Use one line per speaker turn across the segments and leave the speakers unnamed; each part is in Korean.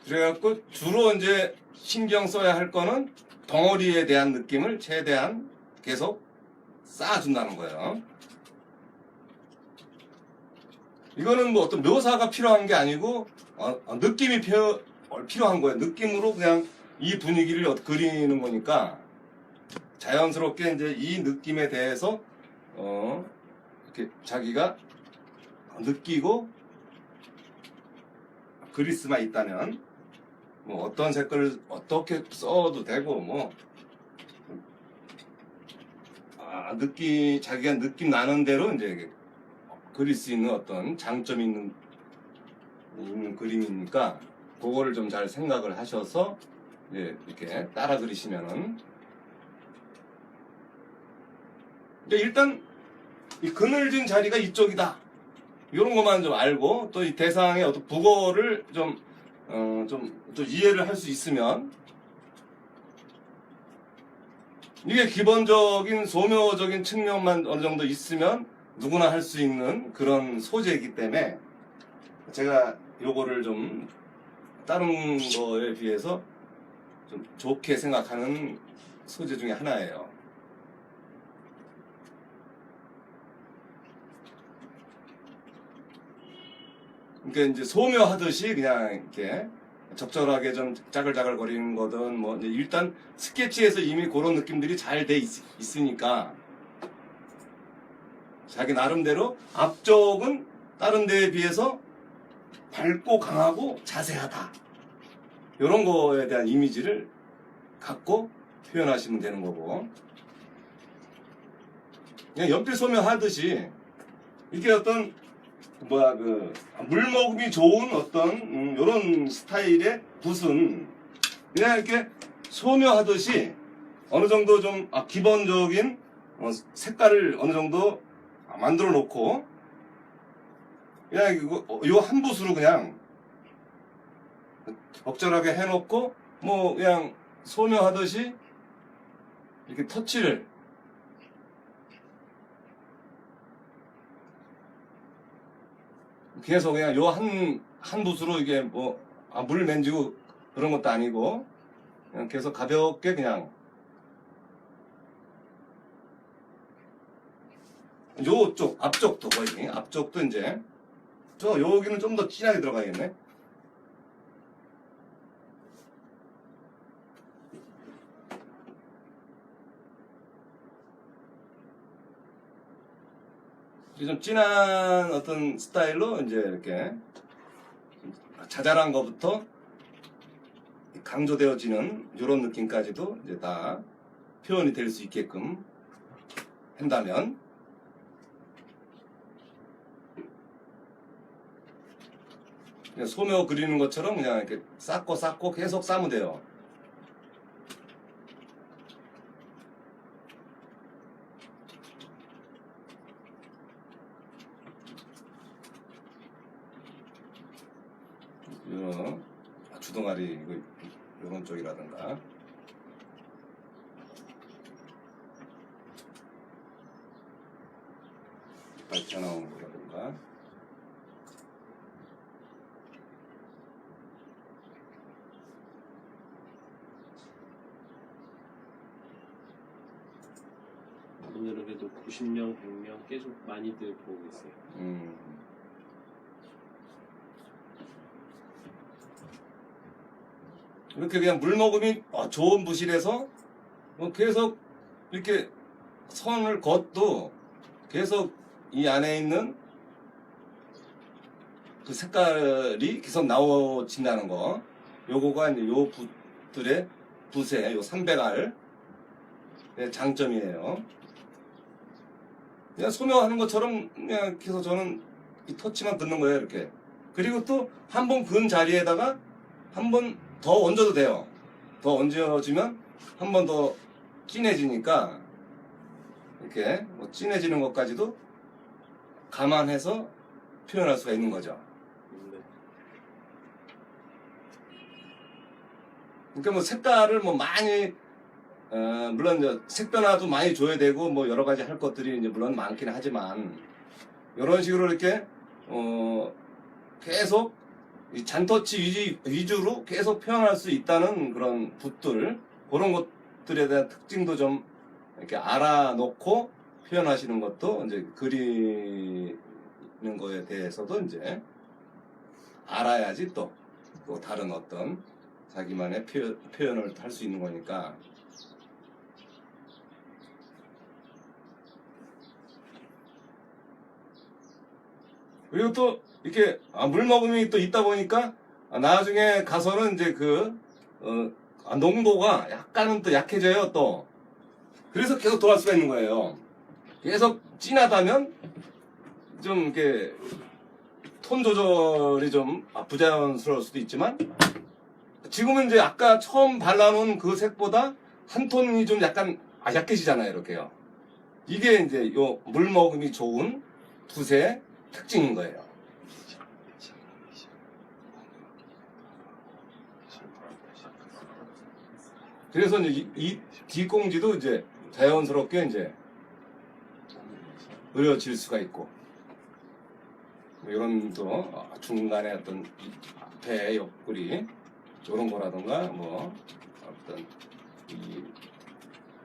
그래갖고 주로 이제 신경 써야 할 거는 덩어리에 대한 느낌을 최대한 계속 쌓아준다는 거예요. 이거는 뭐 어떤 묘사가 필요한 게 아니고 느낌이 필요한 거예요. 느낌으로 그냥 이 분위기를 그리는 거니까 자연스럽게 이제 이 느낌에 대해서 이렇게 자기가 느끼고 그릴 수만 있다면 뭐 어떤 색깔을 어떻게 써도 되고 뭐 자기가 느낌 나는 대로 이제 그릴 수 있는 어떤 장점이 있는 그림이니까 그거를 좀 잘 생각을 하셔서 이렇게 따라 그리시면은 일단 이 그늘진 자리가 이쪽이다 이런 것만 좀 알고 또 이 대상의 어떤 국어를 좀 또 이해를 할 수 있으면 이게 기본적인 소묘적인 측면만 어느 정도 있으면 누구나 할 수 있는 그런 소재이기 때문에 제가 요거를 좀 다른 거에 비해서 좀 좋게 생각하는 소재 중에 하나예요. 그러니까 이제 소묘하듯이 그냥 이렇게 적절하게 좀 짜글짜글 거리는 거든 뭐 이제 일단 스케치에서 이미 그런 느낌들이 잘 돼 있으니까 자기 나름대로 앞쪽은 다른 데에 비해서 밝고 강하고 자세하다 이런 거에 대한 이미지를 갖고 표현하시면 되는 거고 그냥 연필 소묘 하듯이 이게 어떤 물먹음이 좋은 어떤 이런 스타일의 붓은 그냥 이렇게 소묘하듯이 어느 정도 좀 기본적인 색깔을 어느 정도 만들어 놓고 그냥 요 한 붓으로 그냥 적절하게 해놓고 뭐 그냥 소묘하듯이 이렇게 터치를 계속 그냥 요 한 붓으로 이게 물 만지고 그런 것도 아니고 그냥 계속 가볍게 그냥 요쪽 앞쪽도 거의 앞쪽도 이제 여기는 좀 더 진하게 들어가야겠네. 좀 진한 어떤 스타일로 이제 이렇게 자잘한 것부터 강조되어지는 이런 느낌까지도 이제 다 표현이 될 수 있게끔 한다면 그냥 소묘 그리는 것처럼 그냥 이렇게 쌓고 계속 쌓으면 돼요. 주둥아리 이런 쪽이라든가 이빨 튀어나오는 거라든가
오늘은 그래도 90명, 100명 계속 많이들 보고 있어요.
이렇게 그냥 물먹음이 좋은 부실에서 계속 이렇게 선을 걷도 계속 이 안에 있는 그 색깔이 계속 나오진다는 거. 요거가 이제 요 붓의 요 300R 장점이에요. 그냥 소묘하는 것처럼 그냥 계속 저는 이 터치만 긋는 거예요, 이렇게. 그리고 또 한 번 근 자리에다가 한 번 더 얹어도 돼요. 더 얹어주면 한 번 더 진해지니까 이렇게 진해지는 것까지도 감안해서 표현할 수가 있는 거죠. 그러니까 뭐 색깔을 많이 물론 이제 색변화도 많이 줘야 되고 여러 가지 할 것들이 이제 물론 많긴 하지만 이런 식으로 이렇게 계속 이 잔터치 위주로 계속 표현할 수 있다는 그런 붓들, 그런 것들에 대한 특징도 좀 이렇게 알아놓고 표현하시는 것도 이제 그리는 거에 대해서도 이제 알아야지 또 다른 어떤 자기만의 표현을 할 수 있는 거니까. 그리고 또 이렇게 물머금이 또 있다 보니까 나중에 가서는 이제 농도가 약간은 또 약해져요 또. 그래서 계속 더 할 수가 있는 거예요. 계속 진하다면 좀 이렇게 톤 조절이 좀 부자연스러울 수도 있지만, 지금은 이제 아까 처음 발라놓은 그 색보다 한 톤이 좀 약간 약해지잖아요 이렇게요. 이게 이제 요 물머금이 좋은 붓의 특징인 거예요. 그래서 이제 이 뒷공지도 이제 자연스럽게 이제 그려질 수가 있고, 이런 또 중간에 어떤 배 옆구리 이런 거라던가 뭐 어떤 이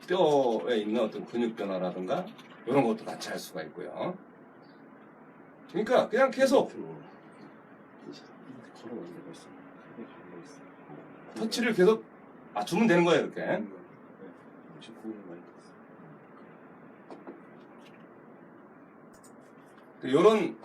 뼈에 있는 어떤 근육 변화라든가 이런 것도 같이 할 수가 있고요. 그러니까 그냥 계속 터치를 계속 주면 되는 거예요 이렇게. 요런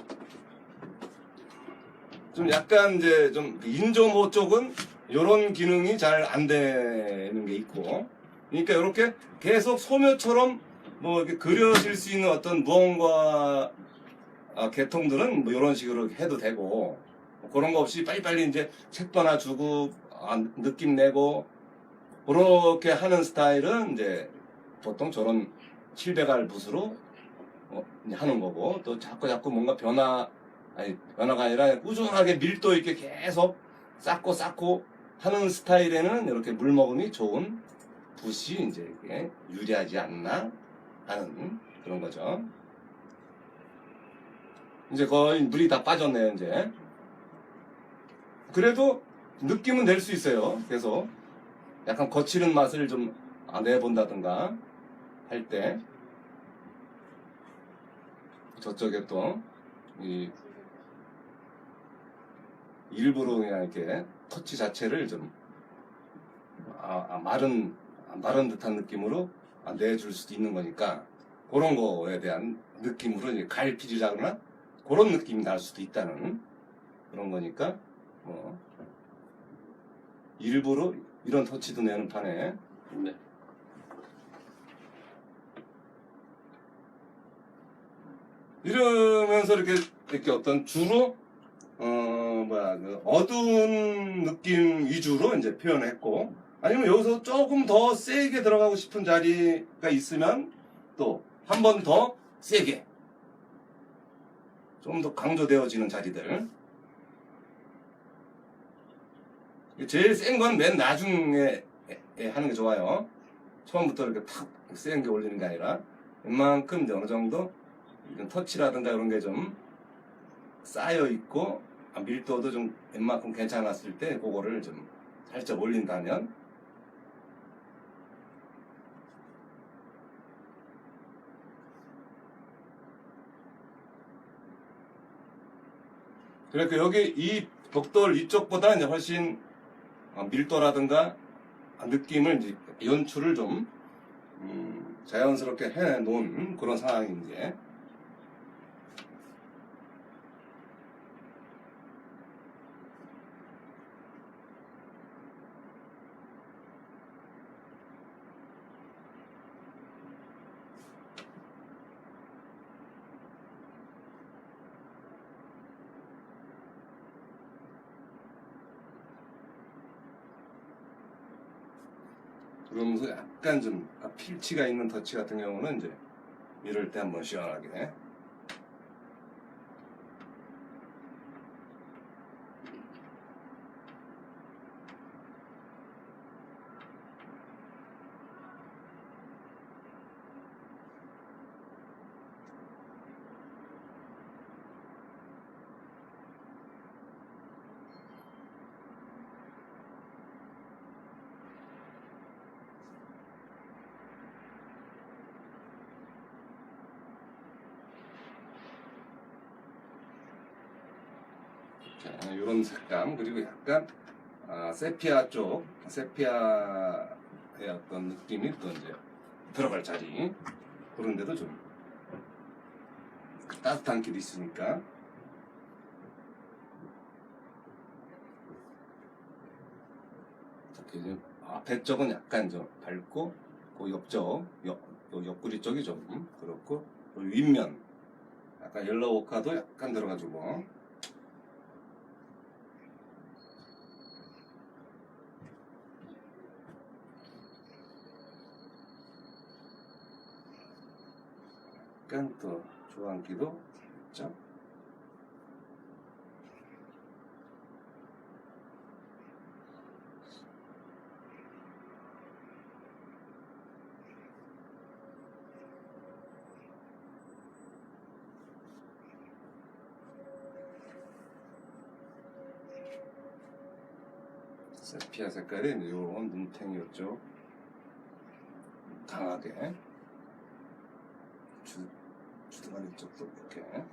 좀 약간 이제 좀 인조모 쪽은 요런 기능이 잘 안 되는 게 있고, 그러니까 이렇게 계속 소묘처럼 뭐 이렇게 그려질 수 있는 어떤 무언가 계통들은 뭐 이런 식으로 해도 되고, 뭐 그런 거 없이 빨리빨리 이제 색도 하나 주고 느낌 내고 그렇게 하는 스타일은 이제 보통 저런 700알 붓으로 하는 거고, 또 자꾸 뭔가 변화가 아니라 꾸준하게 밀도 있게 계속 쌓고 하는 스타일에는 이렇게 물머금이 좋은 붓이 이제 이게 유리하지 않나 하는 그런 거죠. 이제 거의 물이 다 빠졌네요 이제. 그래도 느낌은 낼 수 있어요. 계속 약간 거칠은 맛을 좀 내본다든가 할 때, 저쪽에 또 일부러 그냥 이렇게 터치 자체를 좀 마른 듯한 느낌으로 내줄 수도 있는 거니까, 그런 거에 대한 느낌으로 이제 갈피지라 그러나 그런 느낌이 날 수도 있다는 그런 거니까, 뭐 일부러 이런 터치도 내는 판에.
네.
이러면서 이렇게 어떤 주로 어두운 느낌 위주로 이제 표현했고, 아니면 여기서 조금 더 세게 들어가고 싶은 자리가 있으면 또 한 번 더 세게 좀 더 강조되어지는 자리들. 제일 센 건 맨 나중에 하는 게 좋아요. 처음부터 이렇게 탁 센 게 올리는 게 아니라 웬만큼 이제 어느 정도 터치라든가 이런 게 좀 쌓여 있고 밀도도 좀 웬만큼 괜찮았을 때 그거를 좀 살짝 올린다면, 그러니까 여기 이 벽돌 이쪽보다 이제 훨씬 밀도라든가 느낌을 이제 연출을 좀 자연스럽게 해 놓은 그런 상황인데, 그러면서 약간 좀 필치가 있는 터치 같은 경우는 이제 이럴 때 한번 시원하게. 자, 이런 색감 그리고 약간 세피아 쪽 세피아의 어떤 느낌이 또 이제 들어갈 자리 그런 데도 좀 따뜻한 길이 있으니까 이렇게 좀 앞에 쪽은 약간 좀 밝고 그 옆쪽 옆구리 쪽이 좀 그렇고 그 윗면 약간 옐로우 오카도 약간 들어가지고 약간 또 주황기도 있죠. 세피아 색깔이 이제 요런 눈탱이였죠. 강하게 주둥아리 쪽도 이렇게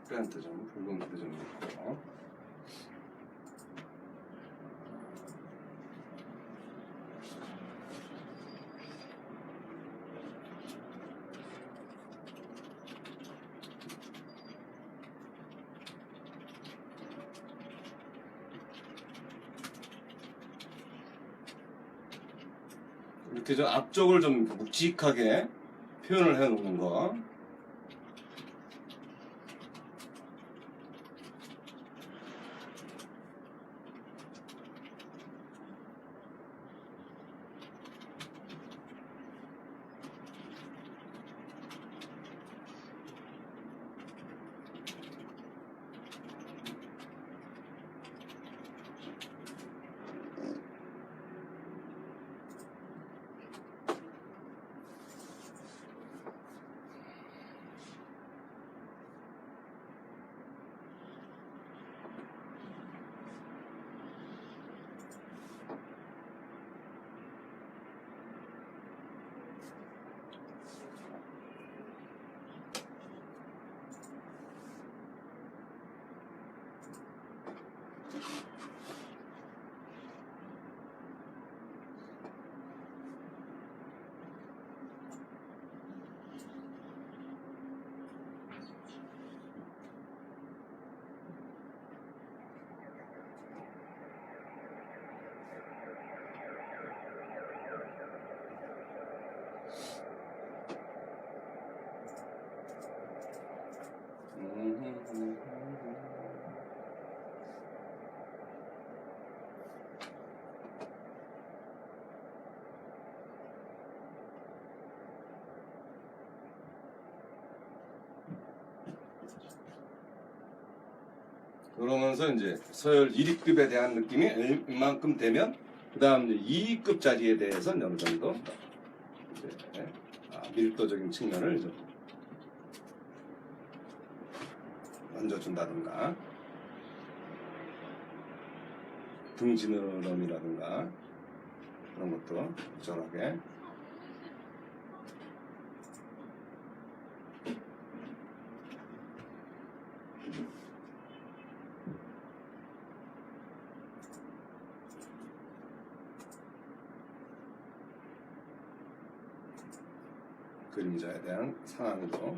팬트 좀 붉은기도 좀 있고 이렇게 좀 앞쪽을 좀 묵직하게 표현을 해 놓는 거. 그러면서 이제 서열 1위급에 대한 느낌이 이만큼 되면 그 다음 이제 2위급 자리에 대해서 어느 정도 이제 밀도적인 측면을 좀 얹어준다든가 등 지느러미라든가 그런 것도 적절하게 그림자에 대한 상황도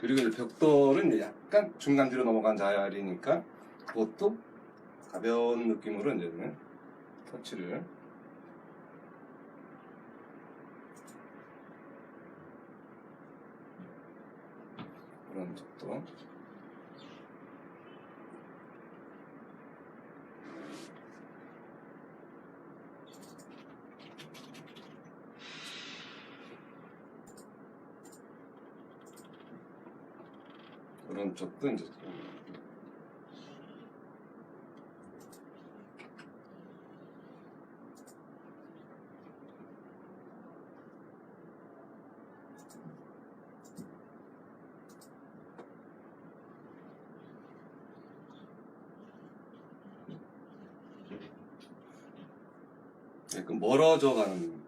그리고 이제 벽돌은 이제 약간 중간 뒤로 넘어간 자리니까 그것도 가벼운 느낌으로 이제 터치를. 오른쪽도. 오른쪽도 이제 약간 멀어져 가는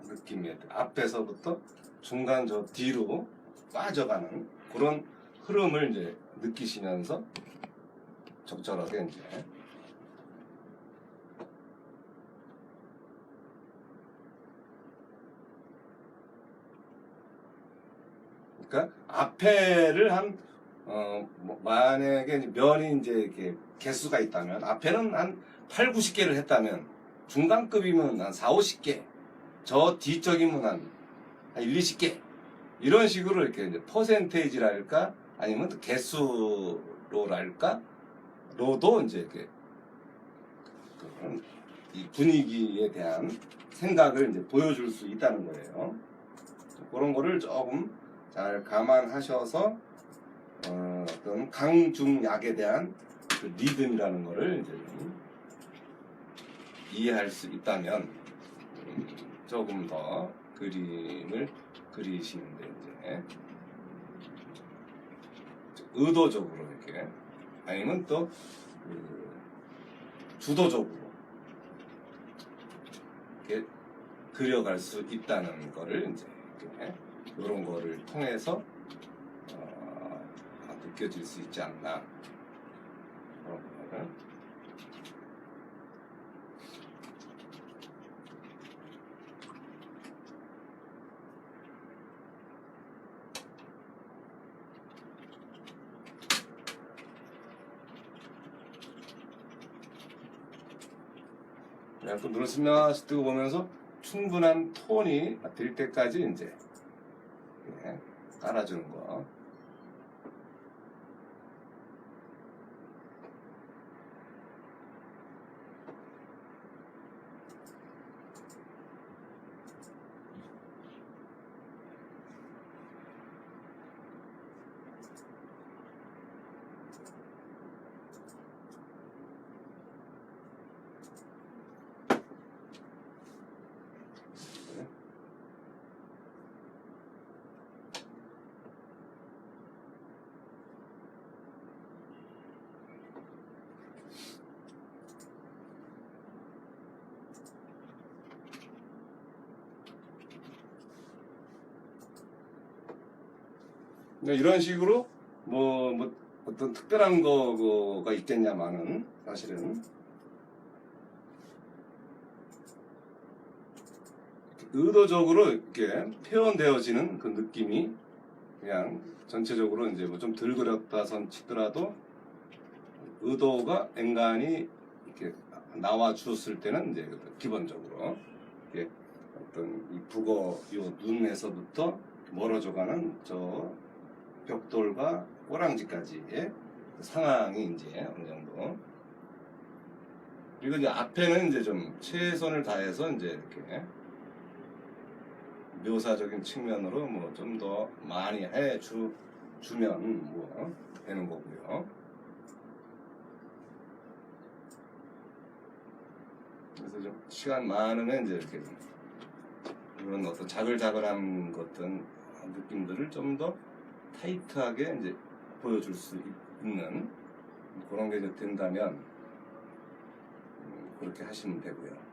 느낌이에요. 앞에서부터 중간 저 뒤로 빠져가는 그런 흐름을 이제 느끼시면서 적절하게 이제. 그러니까 앞에를 만약에 이제 면이 이제 이렇게 개수가 있다면 앞에는 한 8, 90개를 했다면 중간급이면 한 4, 50개, 저 뒤쪽이면 한 1, 20개 이런 식으로 이렇게 이제 퍼센테이지랄까 아니면 또 개수로랄까 로도 이제 이렇게 이 분위기에 대한 생각을 이제 보여줄 수 있다는 거예요. 그런 거를 조금 잘 감안하셔서 어떤 강중약에 대한 그 리듬이라는 거를 이제 이해할 수 있다면 조금 더 그림을 그리시는데 이제 의도적으로 이렇게 아니면 또 주도적으로 이렇게 그려갈 수 있다는 거를 이제 이렇게 이런 거를 통해서 느껴질 수 있지 않나 그런 거를. 그냥 또 눈을 스며시 뜨고 보면서 충분한 톤이 될 때까지 이제 깔아주는 거. 이런 식으로 뭐 어떤 특별한 거가 있겠냐마는 사실은 의도적으로 이렇게 표현되어지는 그 느낌이 그냥 전체적으로 이제 뭐 좀 덜 그렸다 손 치더라도 의도가 앵간히 이렇게 나와 주었을 때는 이제 기본적으로 이렇게 어떤 이 북어 요 눈에서부터 멀어져가는 저 벽돌과 꼬랑지까지의 상황이 이제 어느 정도. 그리고 이제 앞에는 이제 좀 최선을 다해서 이제 이렇게 묘사적인 측면으로 뭐 좀 더 많이 주면 뭐 되는 거고요. 그래서 좀 시간 많으면 이제 이렇게 이런 어떤 자글자글한 것들 느낌들을 좀 더 타이트하게 이제 보여줄 수 있는 그런 게 이제 된다면 그렇게 하시면 되고요.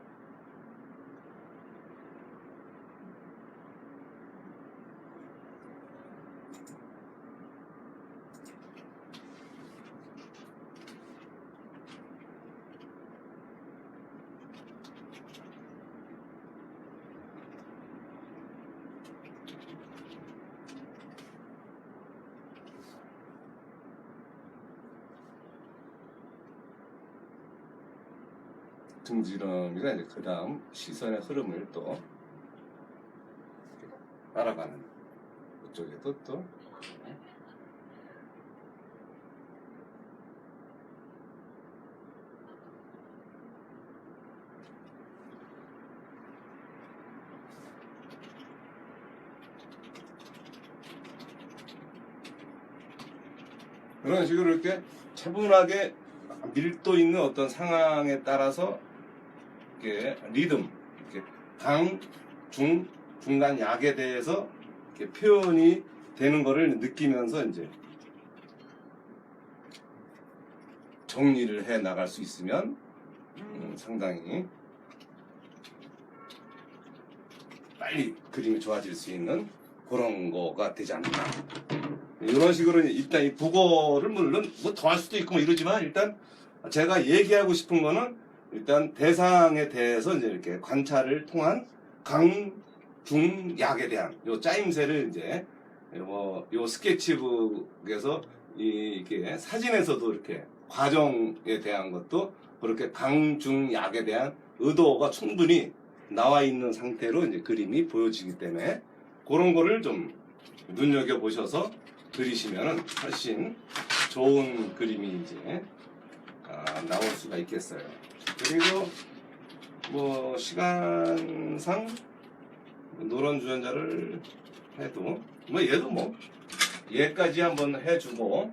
등지름이가 이제 그 다음 시선의 흐름을 또 따라가는 그쪽에도 또 그런 식으로 이렇게 차분하게 밀도 있는 어떤 상황에 따라서 이렇게 리듬, 이렇게 강, 중, 중간 약에 대해서 이렇게 표현이 되는 거를 느끼면서 이제 정리를 해 나갈 수 있으면 상당히 빨리 그림이 좋아질 수 있는 그런 거가 되지 않나. 이런 식으로 일단 이 국어를 물론 뭐 더 할 수도 있고 뭐 이러지만 일단 제가 얘기하고 싶은 거는 일단 대상에 대해서 이제 이렇게 관찰을 통한 강, 중, 약에 대한 요 짜임새를 이제 요 스케치북에서 이게 사진에서도 이렇게 과정에 대한 것도 그렇게 강, 중, 약에 대한 의도가 충분히 나와 있는 상태로 이제 그림이 보여지기 때문에 그런 거를 좀 눈여겨보셔서 그리시면은 훨씬 좋은 그림이 이제 나올 수가 있겠어요. 그리고 뭐 시간상 노란 주전자를 해도 뭐 얘도 뭐 얘까지 한번 해주고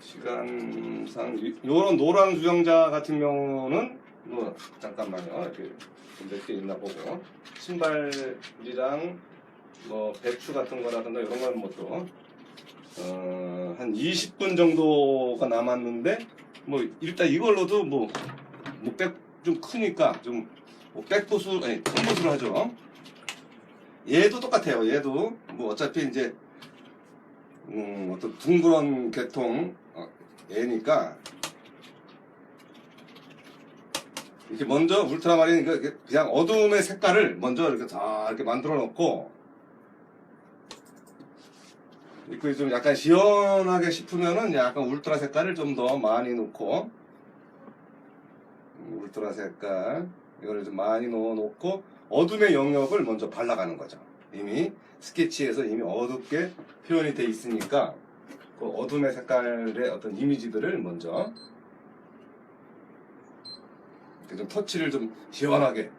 시간상 요런 노란 주전자 같은 경우는 뭐 잠깐만요 이렇게 몇 개 있나 보고 신발이랑 뭐 배추 같은 거라든가 이런 건 뭐 또 한 20분 정도가 남았는데 뭐 일단 이걸로도 좀 크니까 좀 백보수 아니 선보수를 하죠. 얘도 똑같아요. 얘도 뭐 어차피 이제 어떤 둥그런 계통 얘니까 이렇게 먼저 울트라마린 그냥 어둠의 색깔을 먼저 이렇게 다 이렇게 만들어 놓고 이거 좀 약간 시원하게 싶으면은 약간 울트라 색깔을 좀 더 많이 넣고 울트라 색깔 이거를 좀 많이 넣어 놓고 어둠의 영역을 먼저 발라가는 거죠. 이미 스케치에서 이미 어둡게 표현이 돼 있으니까 그 어둠의 색깔의 어떤 이미지들을 먼저 이렇게 좀 터치를 좀 시원하게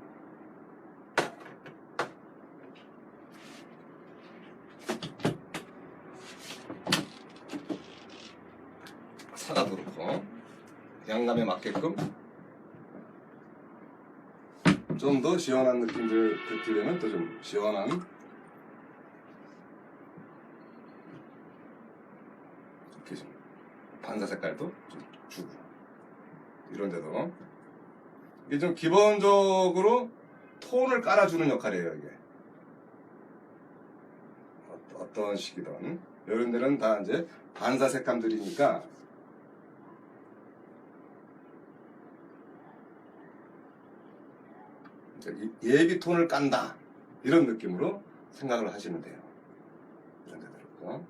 사가도 그렇고 양감에 맞게끔 좀 더 시원한 느낌들 듣기에는 또 좀 시원한 이렇게 좀 반사 색깔도 좀 주고 이런 데도 이게 좀 기본적으로 톤을 깔아주는 역할이에요. 이게 어떤 식이든 이런 데는 다 이제 반사 색감들이니까 예비 톤을 깐다 이런 느낌으로 생각을 하시면 돼요. 이런 데들도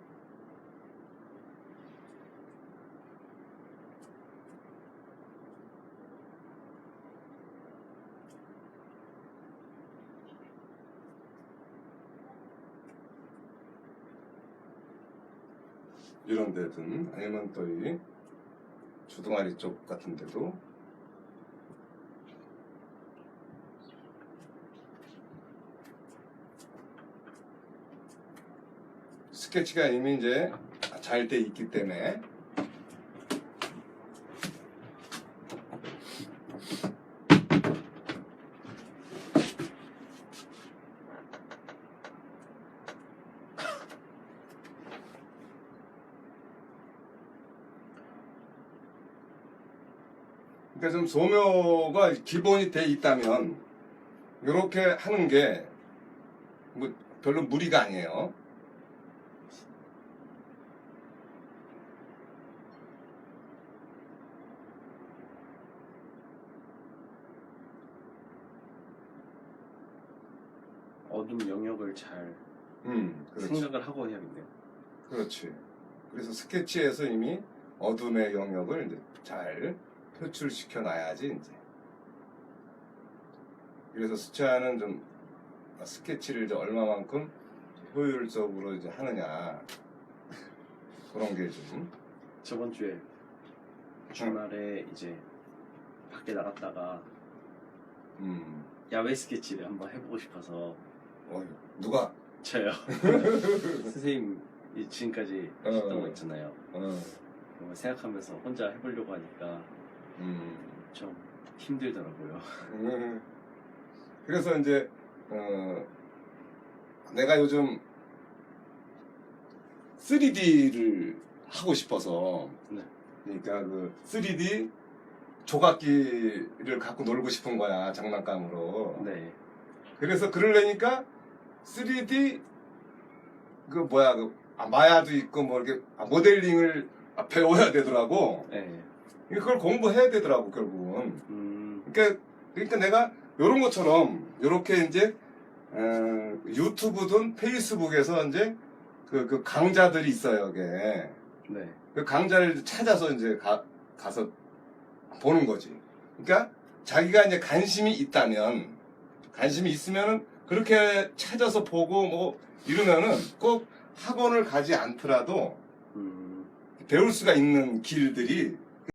이런 데든 아니면 또 이 주둥아리 쪽 같은 데도 스케치가 이미 이제 잘 돼 있기 때문에 그러니까 좀 소묘가 기본이 돼 있다면 이렇게 하는 게 뭐 별로 무리가 아니에요.
어둠 영역을 잘
그렇지.
생각을 하고 해야겠네요.
그렇지. 그래서 스케치에서 이미 어둠의 영역을 이제 잘 표출시켜 놔야지 이제. 그래서 수채화는 좀 스케치를 이제 얼마만큼 효율적으로 이제 하느냐 그런 게 좀.
저번 주에 주말에 이제 밖에 나갔다가 야외 스케치를 한번 해보고 싶어서
누가?
저요. 선생님이 지금까지 했던 거 있잖아요. 그거 생각하면서 혼자 해보려고 하니까 좀 힘들더라고요.
그래서 이제 내가 요즘 3D를 하고 싶어서
네.
그러니까 그 3D 조각기를 갖고 놀고 싶은 거야 장난감으로.
네.
그래서 그러려니까 3D 그 뭐야 마야도 있고 뭐 이렇게 모델링을 배워야 되더라고.
네.
그걸 공부해야 되더라고 결국은. 그러니까 내가 요런 것처럼 요렇게 이제 유튜브든 페이스북에서 이제 그 강좌들이 있어요, 이게.
네.
그 강좌를 찾아서 이제 가서 보는 거지. 그러니까 자기가 이제 관심이 있으면은 그렇게 찾아서 보고 뭐 이러면은 꼭 학원을 가지 않더라도 배울 수가 있는 길들이